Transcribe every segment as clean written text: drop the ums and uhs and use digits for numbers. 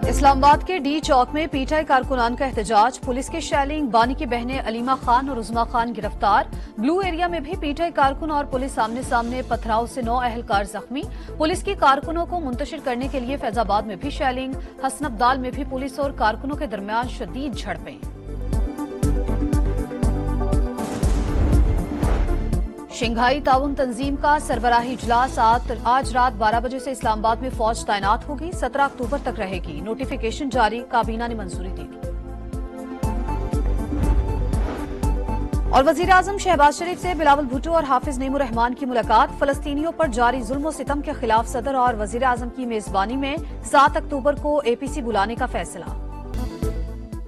इस्लामाबाद के डी चौक में पीटीआई कारकुनान का एहतजाज, पुलिस की शेलिंग, बानी की बहनें अलीमा खान और उज़मा खान गिरफ्तार। ब्लू एरिया में भी पीटीआई कारकुन और पुलिस आमने सामने, पथराव से 9 अहलकार जख्मी। पुलिस की कारकुनों को मुंतशिर करने के लिए फैजाबाद में भी शेलिंग, हसनबदाल में भी पुलिस और कारकुनों के दरमियान शदीद झड़पें। शंघाई ताउन तंजीम का सरबराही इजलास आज रात 12 बजे से इस्लामाबाद में फौज तैनात होगी, 17 अक्टूबर तक रहेगी। नोटिफिकेशन जारी, काबीना ने मंजूरी दी थी। और वजीर आजम शहबाज शरीफ से बिलावल भुट्टो और हाफिज नईमुर रहमान की मुलाकात। फलस्तीनियों पर जारी जुल्म सितम के खिलाफ सदर और वजीर आजम की मेजबानी में 7 अक्टूबर को एपीसी बुलाने का फैसला।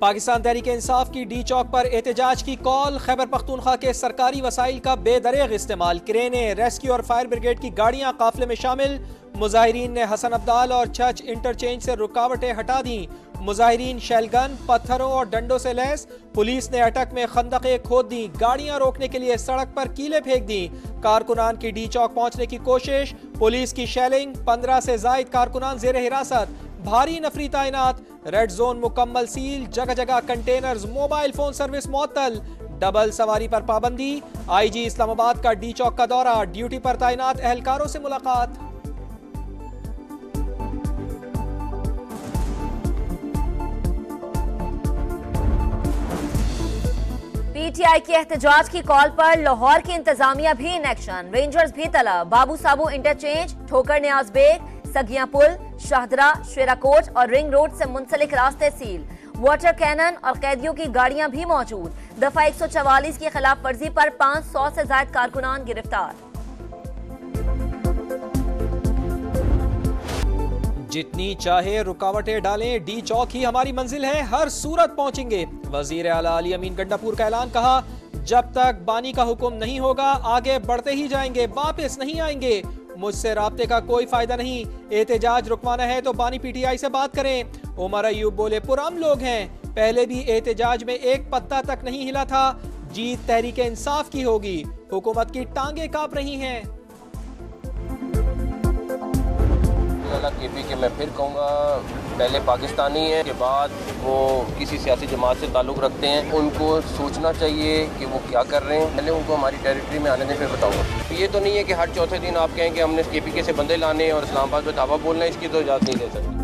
पाकिस्तान तहरीक इंसाफ की डी चौक पर एहतजाज की कॉल। खैबर पख्तूनख्वा के सरकारी वसाइल का बेदरेग इस्तेमाल, क्रेनें, रेस्क्यू और फायर ब्रिगेड की गाड़ियां काफिले में शामिल। मुजाहिरीन ने हसन अब्दाल और छच इंटरचेंज से रुकावटें हटा दी। मुजाहिरीन शैलगन, पत्थरों और डंडों से लैस। पुलिस ने अटक में खंदकें खोद दी, गाड़ियां रोकने के लिए सड़क पर कीले फेंक दी। कारकुनान की डी चौक पहुंचने की कोशिश, पुलिस की शेलिंग, 15 से जायद कारकुनान जेर हिरासत। भारी नफरी तैनात, रेड जोन मुकम्मल सील, जगह जगह कंटेनर्स, मोबाइल फोन सर्विस मुअत्तल। डबल सवारी पर पाबंदी। आईजी इस्लामाबाद का डी चौक का दौरा, ड्यूटी पर तैनात एहलकारों से मुलाकात। पीटीआई के एहतजाज की कॉल पर लाहौर की इंतजामिया भी इन एक्शन, रेंजर्स भी तलब। बाबू साबू इंटरचेंज, ठोकर न्याज बेग, सगिया पुल, शाहदरा, शेराकोट और रिंग रोड से मुंसलिक रास्ते सील। वाटर कैनन और कैदियों की गाड़ियां भी मौजूद। दफा 144 की खिलाफ वर्जी पर 500 से ज्यादा कारकुनान गिरफ्तार। जितनी चाहे रुकावटें डालें, डी चौक ही हमारी मंजिल है, हर सूरत पहुंचेंगे। वजीर आला अली अमीन गंडापुर का ऐलान, कहा जब तक बानी का हुक्म नहीं होगा आगे बढ़ते ही जाएंगे, वापस नहीं आएंगे। मुझसे राब्ते का कोई फायदा नहीं, एहतजाज रुकवाना है तो बानी पीटीआई से बात करें। उमर अयूब बोले, पुरअम लोग हैं, पहले भी एहतजाज में एक पत्ता तक नहीं हिला था। जीत तहरीक इंसाफ की होगी, हुकूमत की टांगे कांप रही हैं। केपी के मैं फिर कहूँगा, पहले पाकिस्तानी है, के बाद वो किसी सियासी जमात से ताल्लुक़ रखते हैं, उनको सोचना चाहिए कि वो क्या कर रहे हैं। पहले उनको हमारी टेरिटरी में आने दें, फिर बताऊँगा। ये तो नहीं है कि हर चौथे दिन आप कहें कि हमने केपी के से बंदे लाने और इस्लामाबाद में दावा बोलना है, इसकी तो इजाज़त नहीं दे सकते।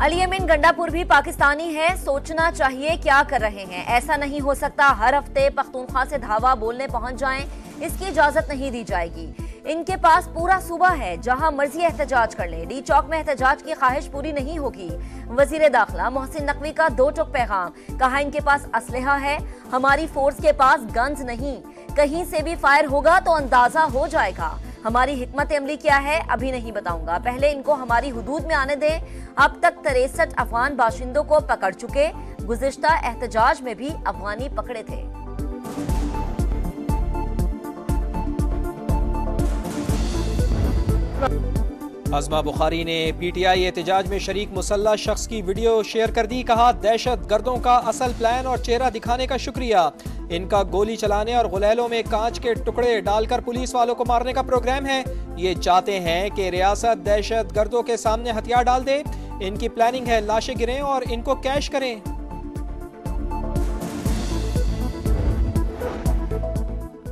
अली अमीन गंडापुर भी पाकिस्तानी है, सोचना चाहिए क्या कर रहे हैं। ऐसा नहीं हो सकता हर हफ्ते पख्तूनख्वा से धावा बोलने पहुंच जाएं, इसकी इजाजत नहीं दी जाएगी। इनके पास पूरा सूबा है, जहां मर्जी एहतजाज कर ले। डी चौक में एहतजाज की ख्वाहिश पूरी नहीं होगी। वजीर दाखिला मोहसिन नकवी का 2 टुक पैगाम, कहा इनके पास असलहा है, हमारी फोर्स के पास गन्स नहीं। कहीं से भी फायर होगा तो अंदाजा हो जाएगा। हमारी हिकमत अमली क्या है अभी नहीं बताऊंगा, पहले इनको हमारी हुदूद में आने दें। अब तक 63 अफगान बाशिंदों को पकड़ चुके, गुज़िश्ता एहतजाज में भी अफगानी पकड़े थे। अज़मा बुखारी ने पीटीआई एहतजाज में शरीक मुसल्लह शख्स की वीडियो शेयर कर दी, कहा दहशत गर्दों का असल प्लान और चेहरा दिखाने का शुक्रिया। इनका गोली चलाने और गुलेलों में कांच के टुकड़े डालकर पुलिस वालों को मारने का प्रोग्राम है। ये चाहते हैं कि रियासत दहशत गर्दों के सामने हथियार डाल दे। इनकी प्लानिंग है लाशें गिरें और इनको कैश करें।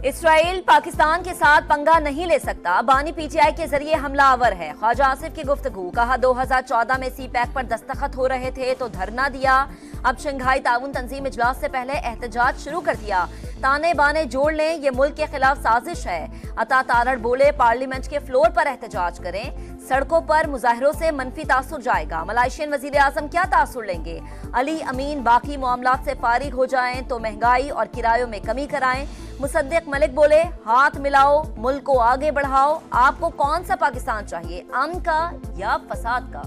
इसराइल पाकिस्तान के साथ पंगा नहीं ले सकता, बानी पीटीआई के जरिए हमला आवर है। ख्वाजा आसिफ की गुफ्तगू, कहा 2014 में सी पैक पर दस्तखत हो रहे थे तो धरना दिया, अब शंघाई ताउन तंजीम इजलास से पहले एहतजाज शुरू कर दिया। ताने बाने जोड़ लें, ये मुल्क के खिलाफ साजिश है। अता तारड़ बोले, पार्लियामेंट के फ्लोर पर एहतजाज करें, सड़कों पर मुजाहिरों से मनफी तासुर जाएगा। मलाइशियन वजीर आजम क्या तासुर लेंगे? अली अमीन बाकी मामलात से फारिग हो जाएं तो महंगाई और किरायों में कमी कराएं। मुसद्दिक मलिक बोले, हाथ मिलाओ, मुल्क को आगे बढ़ाओ। आपको कौन सा पाकिस्तान चाहिए, अमन का या फसाद का?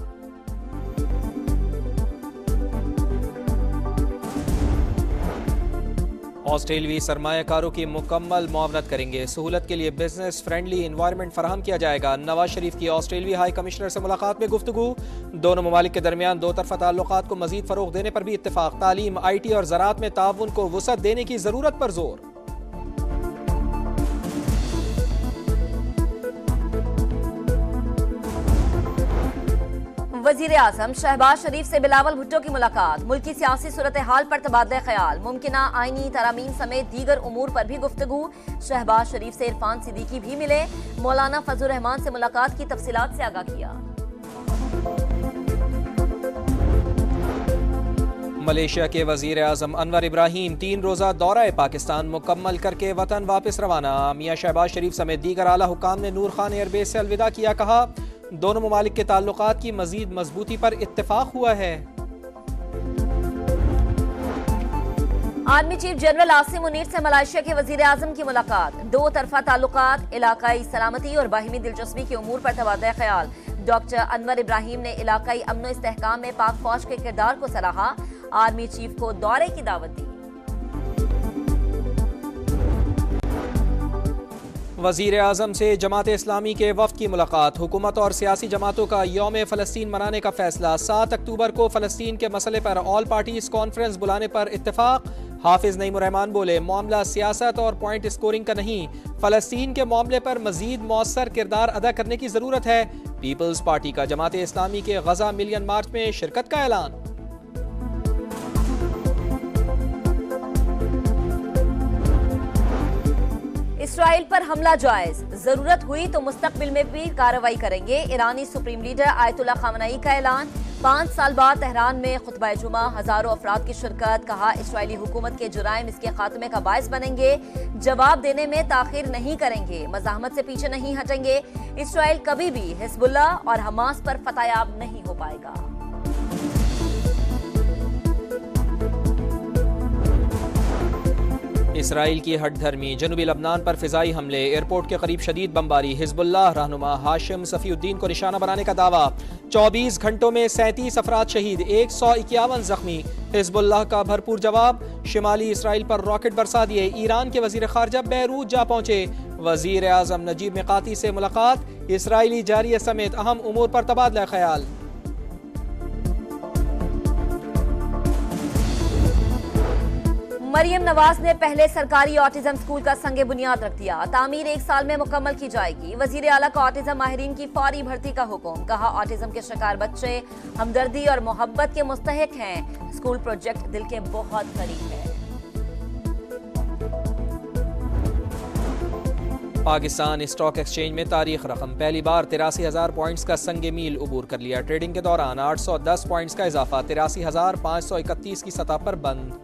ऑस्ट्रेलियाई सरमायाकारों की मुकम्मल मुआवनत करेंगे, सहूलत के लिए बिजनेस फ्रेंडली इन्वायरमेंट फराहम किया जाएगा। नवाज शरीफ की ऑस्ट्रेलियाई हाई कमिश्नर से मुलाकात में गुफ्तगू, दोनों ममालिक के दरमियान दो तरफा ताल्लुकात को मजीद फरोग देने पर भी इत्तेफाक। तालीम, IT और ज़राअत में ताउन को वुसअत देने की जरूरत पर जोर। वजीर आजम शहबाज शरीफ से बिलावल भुट्टो की मुलाकात, मुल्की सियासी सूरत हाल पर तबादला ख्याल, मुमकिना आईनी तरामीम समेत दीगर उमूर पर भी गुफ्तगू। शहबाज शरीफ से इरफान सिद्दीकी भी मिले, मौलाना फजलुर रहमान से मुलाकात की तफसीलात से आगाह किया। मलेशिया के वजीर आजम अनवर इब्राहीम 3 रोज़ा दौरा पाकिस्तान मुकम्मल करके वतन वापस रवाना। मियाँ शहबाज शरीफ समेत दीगर आला हुकाम ने नूर खान एयरबेस से अलविदा किया। कहा, दोनों ममालिक के ताल्लुकात की मजीद मजबूती पर इत्तेफाक हुआ है। Army chief general Asim Munir से मलेशिया के वजीर आजम की मुलाकात, 2 तरफा ताल्लुकात, इलाकाई सलामती और बाहिमी दिलचस्पी के उमूर पर तबादला ख्याल। डॉक्टर अनवर इब्राहीम ने इलाकाई अमन इस्तेहकाम में पाक फौज के किरदार को सराहा, आर्मी चीफ को दौरे की दावत दी। वजीर आजम से जमात इस्लामी के वफ्द की मुलाकात, हुकूमत और सियासी जमातों का यौम फ़लस्तीन मनाने का फैसला। 7 अक्टूबर को फ़लस्तीन के मसले पर ऑल पार्टीज कॉन्फ्रेंस बुलाने पर इत्तेफाक। हाफिज नईमुर रहमान बोले, मामला सियासत और पॉइंट स्कोरिंग का नहीं, फ़लस्तीन के मामले पर मजीद मौसर किरदार अदा करने की ज़रूरत है। पीपल्स पार्टी का जमात इस्लामी के गजा मिलियन मार्च में शिरकत का ऐलान। इसराइल पर हमला जायज, जरूरत हुई तो मुस्तकबिल में भी कार्रवाई करेंगे। ईरानी सुप्रीम लीडर आयतुल्लाह खामनई का ऐलान। 5 साल बाद तेहरान में खुतबा जुमा, हजारों अफराद की शिरकत। कहा, इसराइली हुकूमत के जुराइम इसके खात्मे का बायस बनेंगे, जवाब देने में ताखिर नहीं करेंगे, मज़ाहमत से पीछे नहीं हटेंगे। इसराइल कभी भी हिजबुल्लाह और हमास पर फतहयाब नहीं हो पाएगा। इसराइल की हटधर्मी, जनूबी लबनान पर फिजाई हमले, एयरपोर्ट के करीब शदीद बमबारी, हिजबुल्लाह रहनुमा हाशिम सफीउद्दीन को निशाना बनाने का दावा। 24 घंटों में 37 अफराद शहीद, 151 जख्मी। हिजबुल्लाह का भरपूर जवाब, शिमाली इसराइल पर रॉकेट बरसा दिए। ईरान के वजीर खारजा बैरूत जा पहुंचे। वजीर आजम नजीब मिकाती से मुलाकात, इसराइली जारिया समेत अहम उमूर पर तबादला ख्याल। मरियम नवाज ने पहले सरकारी ऑटिज्म स्कूल का संगे बुनियाद रख दिया, तामीर 1 साल में मुकम्मल की जाएगी। वजीर आला का ऑटिज्म माहिरीन की फौरी भर्ती का हुक्म। कहा, ऑटिज्म के शिकार बच्चे हमदर्दी और मोहब्बत के मुस्तहिक हैं। स्कूल प्रोजेक्ट दिल के बहुत करीब है। पाकिस्तान स्टॉक एक्सचेंज में तारीख रकम, पहली बार 83,000 पॉइंट्स का संग मील उबूर कर लिया। ट्रेडिंग के दौरान 810 पॉइंट्स का इजाफा, 83,531 की सतह पर बंद।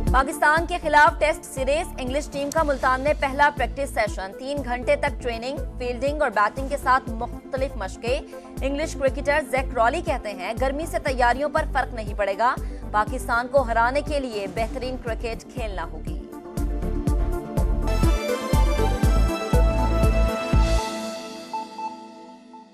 पाकिस्तान के खिलाफ टेस्ट सीरीज, इंग्लिश टीम का मुल्तान में पहला प्रैक्टिस सेशन। 3 घंटे तक ट्रेनिंग, फील्डिंग और बैटिंग के साथ मुख्तलिफ मशकें। इंग्लिश क्रिकेटर जैक क्रॉली कहते हैं, गर्मी से तैयारियों पर फर्क नहीं पड़ेगा, पाकिस्तान को हराने के लिए बेहतरीन क्रिकेट खेलना होगी।